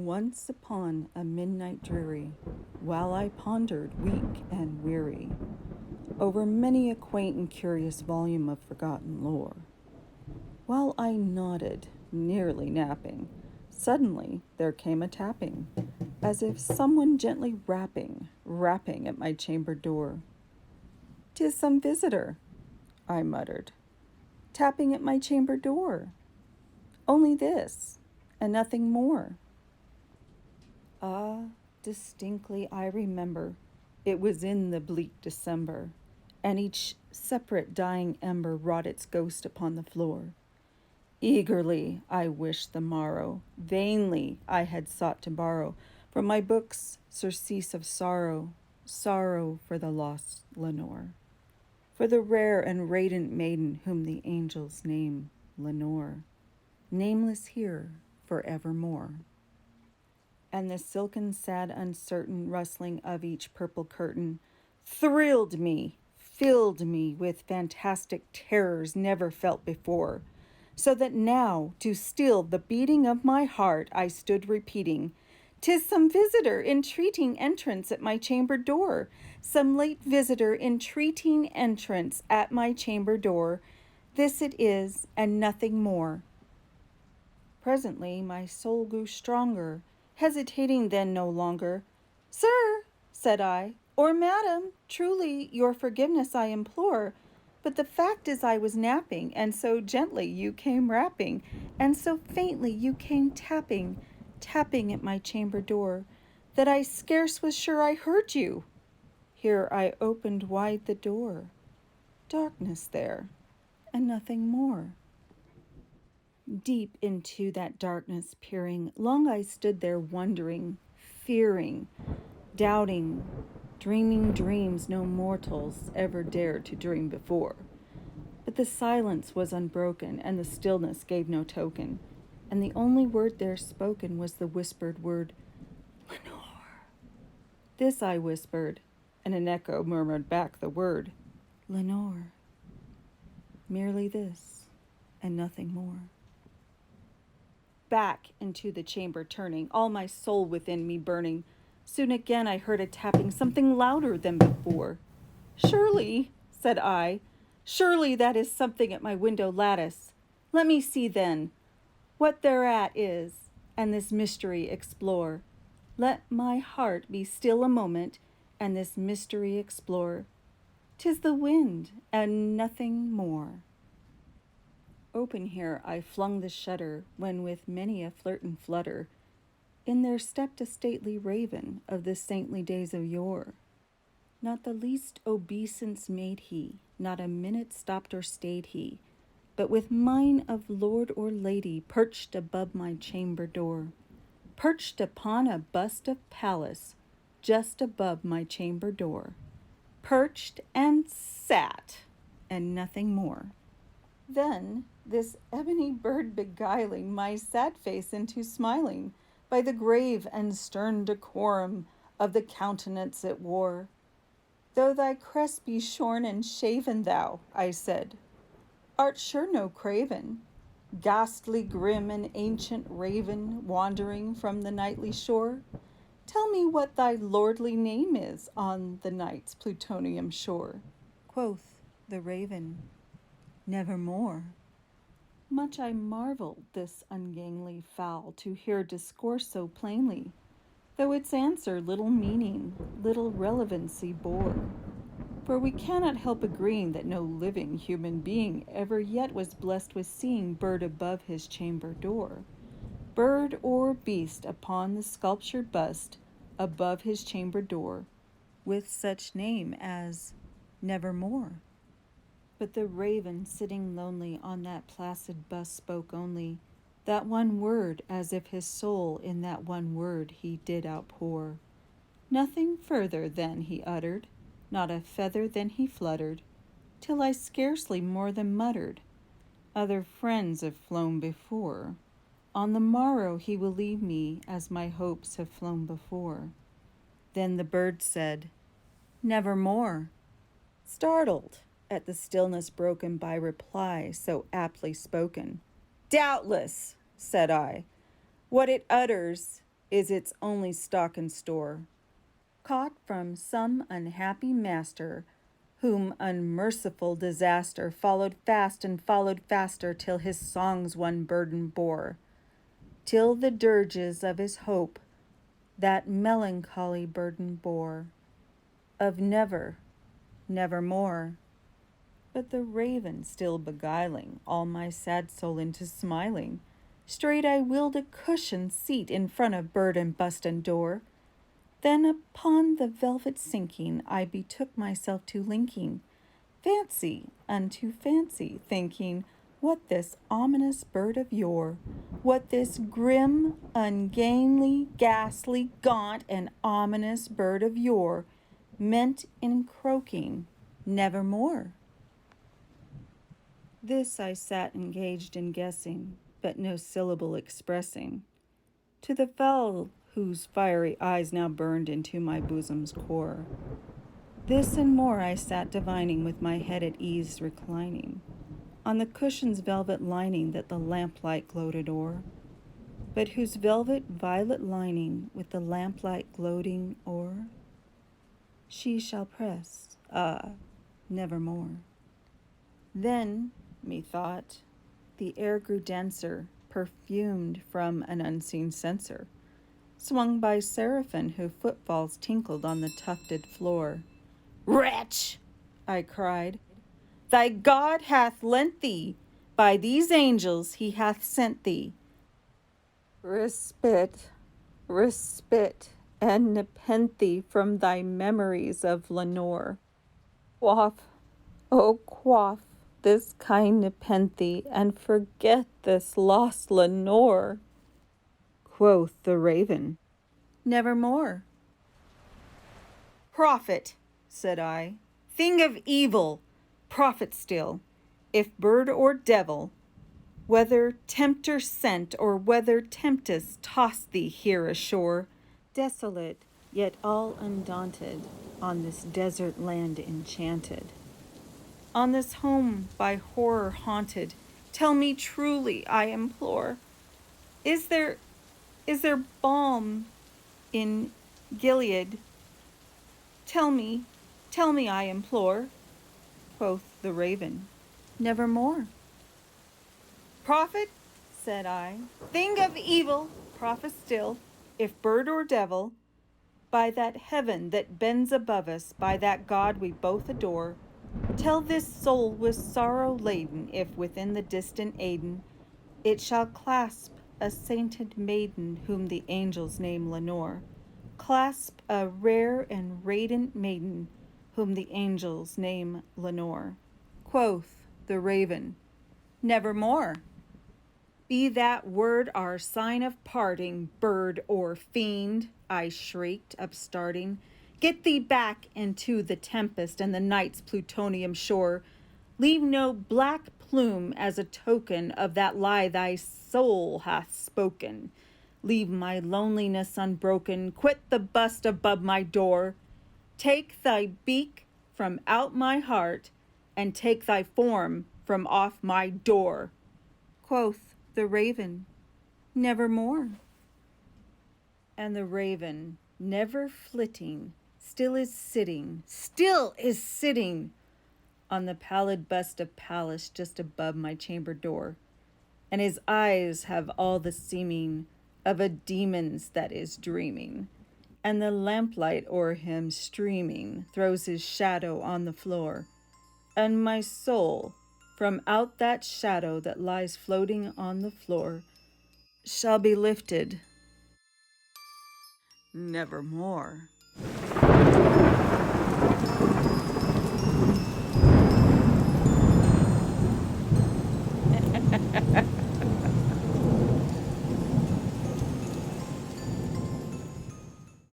Once upon a midnight dreary, while I pondered, weak and weary, over many a quaint and curious volume of forgotten lore, while I nodded, nearly napping, suddenly there came a tapping, as if someone gently rapping at my chamber door. "'Tis some visitor," I muttered, "tapping at my chamber door. Only this, and nothing more." Ah, distinctly I remember, it was in the bleak December, and each separate dying ember wrought its ghost upon the floor. Eagerly I wished the morrow, vainly I had sought to borrow from my books surcease of sorrow, sorrow for the lost Lenore, for the rare and radiant maiden whom the angels name Lenore, nameless here for evermore. And the silken, sad, uncertain rustling of each purple curtain thrilled me, filled me with fantastic terrors never felt before, so that now, to still the beating of my heart, I stood repeating, "'Tis some visitor entreating entrance at my chamber door, some late visitor entreating entrance at my chamber door. This it is, and nothing more." Presently my soul grew stronger, hesitating then no longer. "Sir," said I, "or madam, truly your forgiveness I implore, but the fact is I was napping, and so gently you came rapping, and so faintly you came tapping, tapping at my chamber door, that I scarce was sure I heard you." Here I opened wide the door. Darkness there, and nothing more. Deep into that darkness peering, long I stood there wondering, fearing, doubting, dreaming dreams no mortals ever dared to dream before. But the silence was unbroken, and the stillness gave no token, and the only word there spoken was the whispered word, "Lenore." This I whispered, and an echo murmured back the word, "Lenore." Merely this, and nothing more. Back into the chamber turning, all my soul within me burning, soon again I heard a tapping, something louder than before. "Surely," said I, "surely that is something at my window lattice. Let me see then what thereat is, and this mystery explore. Let my heart be still a moment, and this mystery explore. 'Tis the wind, and nothing more." Open here I flung the shutter, when with many a flirt and flutter, in there stepped a stately raven of the saintly days of yore. Not the least obeisance made he, not a minute stopped or stayed he, but with mien of lord or lady perched above my chamber door, perched upon a bust of Pallas, just above my chamber door, perched and sat, and nothing more. Then this ebony bird beguiling my sad face into smiling, by the grave and stern decorum of the countenance it wore. "Though thy crest be shorn and shaven, thou," I said, "art sure no craven, ghastly grim and ancient raven, wandering from the nightly shore? Tell me what thy lordly name is on the night's plutonium shore." Quoth the raven, "Nevermore." Much I marveled this ungainly fowl to hear discourse so plainly, though its answer little meaning, little relevancy bore. For we cannot help agreeing that no living human being ever yet was blessed with seeing bird above his chamber door, bird or beast upon the sculptured bust above his chamber door, with such name as Nevermore. But the raven sitting lonely on that placid bust spoke only that one word, as if his soul in that one word he did outpour. Nothing further then he uttered, not a feather then he fluttered, till I scarcely more than muttered, "Other friends have flown before. On the morrow he will leave me as my hopes have flown before." Then the bird said, "Nevermore," startled at the stillness broken by reply so aptly spoken. "Doubtless," said I, "what it utters is its only stock and store, caught from some unhappy master, whom unmerciful disaster followed fast and followed faster, till his songs one burden bore, till the dirges of his hope that melancholy burden bore, of never, nevermore. But the raven still beguiling all my sad soul into smiling, straight I willed a cushioned seat in front of bird and bust and door. Then upon the velvet sinking, I betook myself to linking fancy unto fancy, thinking what this ominous bird of yore, what this grim, ungainly, ghastly, gaunt, and ominous bird of yore meant in croaking nevermore. This I sat engaged in guessing, but no syllable expressing, to the fowl whose fiery eyes now burned into my bosom's core. This and more I sat divining, with my head at ease reclining on the cushion's velvet lining that the lamplight gloated o'er, but whose velvet violet lining with the lamplight gloating o'er she shall press, nevermore. Then, methought, the air grew denser, perfumed from an unseen censer, swung by seraphim whose footfalls tinkled on the tufted floor. Wretch! I cried, thy God hath lent thee, by these angels he hath sent thee respite, respite, and nepenthe from thy memories of Lenore. Quaff, oh quaff this kind nepenthe, and forget this lost Lenore. Quoth the raven, nevermore. Prophet, said I, thing of evil, prophet still, if bird or devil, whether tempter sent or whether tempest tossed thee here ashore, desolate yet all undaunted, on this desert land enchanted, on this home by horror haunted, tell me truly, I implore, is there balm in Gilead? Tell me, I implore. Quoth the raven, nevermore. Prophet, said I, thing of evil, prophet still, if bird or devil, by that heaven that bends above us, by that God we both adore, tell this soul with sorrow laden, if within the distant Aidenn it shall clasp a sainted maiden whom the angels name Lenore, clasp a rare and radiant maiden whom the angels name Lenore. Quoth the raven, nevermore. Be that word our sign of parting, bird or fiend, I shrieked, upstarting. Get thee back into the tempest and the night's plutonium shore. Leave no black plume as a token of that lie thy soul hath spoken. Leave my loneliness unbroken, quit the bust above my door. Take thy beak from out my heart, and take thy form from off my door. Quoth the raven, nevermore. And the raven, never flitting, still is sitting on the pallid bust of Pallas just above my chamber door, and his eyes have all the seeming of a demon's that is dreaming, and the lamplight o'er him streaming throws his shadow on the floor, and my soul, from out that shadow that lies floating on the floor, shall be lifted nevermore.